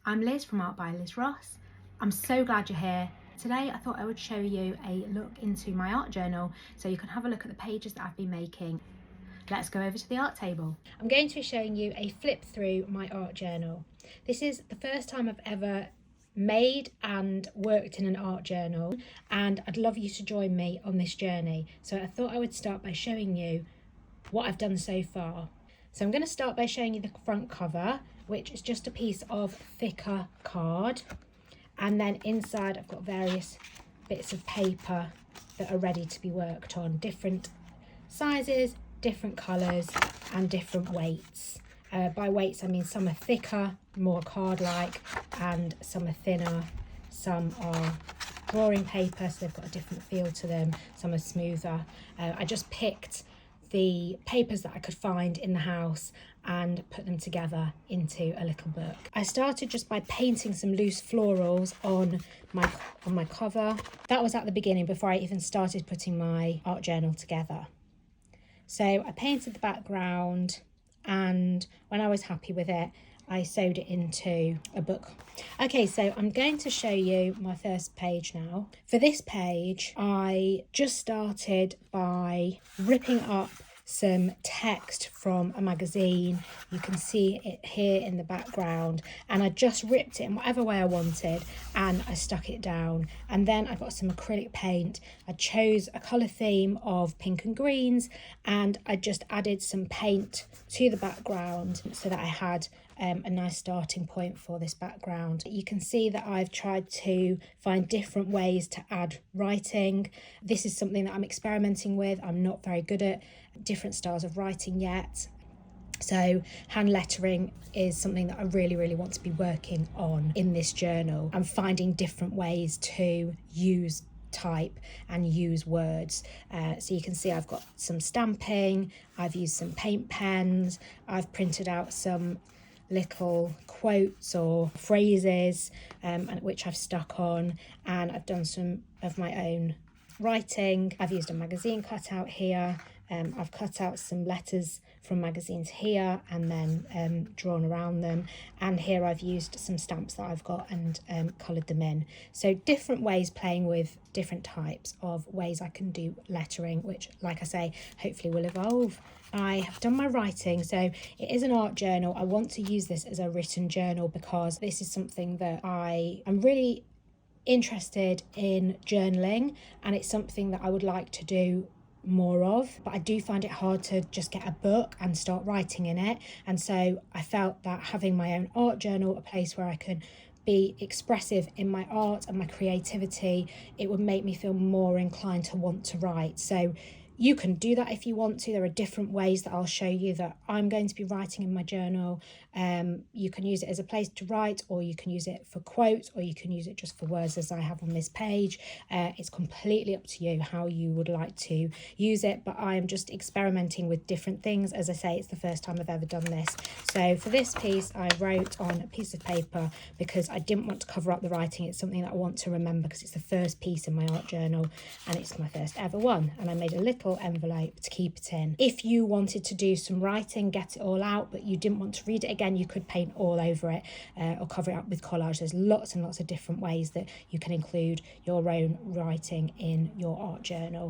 I'm Liz from Art by Liz Ross. I'm so glad you're here. Today I thought I would show you a look into my art journal so you can have a look at the pages that I've been making. Let's go over to the art table. I'm going to be showing you a flip through my art journal. This is the first time I've ever made and worked in an art journal, and I'd love you to join me on this journey. So I thought I would start by showing you what I've done so far. So I'm going to start by showing you the front cover, which is just a piece of thicker card, and then inside I've got various bits of paper that are ready to be worked on, different sizes, different colours and different weights. By weights I mean some are thicker, more card-like, and some are thinner. Some are drawing paper, so they've got a different feel to them. Some are smoother. I just picked the papers that I could find in the house and put them together into a little book. I started just by painting some loose florals on my cover. That was at the beginning, before I even started putting my art journal together. So I painted the background, and when I was happy with it, I sewed it into a book. Okay, so I'm going to show you my first page now. For this page, I just started by ripping up some text from a magazine. You can see it here in the background, and I just ripped it in whatever way I wanted and I stuck it down. And then I got some acrylic paint. I chose a colour theme of pink and greens, and I just added some paint to the background so that I had a nice starting point for this background. You can see that I've tried to find different ways to add writing. This is something that I'm experimenting with. I'm not very good at different styles of writing yet. So hand lettering is something that I really want to be working on in this journal. I'm finding different ways to use type and use words. So you can see I've got some stamping, I've used some paint pens, I've printed out some little quotes or phrases which I've stuck on, and I've done some of my own writing. I've used a magazine cutout here. I've cut out some letters from magazines here and then drawn around them, and here I've used some stamps that I've got and coloured them in. So different ways, playing with different types of ways I can do lettering, which, like I say, hopefully will evolve. I have done my writing, so it is an art journal. I want to use this as a written journal because this is something that I am really interested in journaling, and it's something that I would like to do more of, but I do find it hard to just get a book and start writing in it. And so I felt that having my own art journal, a place where I can be expressive in my art and my creativity, it would make me feel more inclined to want to write. So you can do that if you want to. There are different ways that I'll show you that I'm going to be writing in my journal. You can use it as a place to write, or you can use it for quotes, or you can use it just for words as I have on this page. It's completely up to you how you would like to use it, but I'm just experimenting with different things. As I say, it's the first time I've ever done this. So for this piece, I wrote on a piece of paper because I didn't want to cover up the writing. It's something that I want to remember because it's the first piece in my art journal and it's my first ever one. And I made a little envelope to keep it in. If you wanted to do some writing, get it all out, but you didn't want to read it again, you could paint all over it or cover it up with collage. There's lots and lots of different ways that you can include your own writing in your art journal.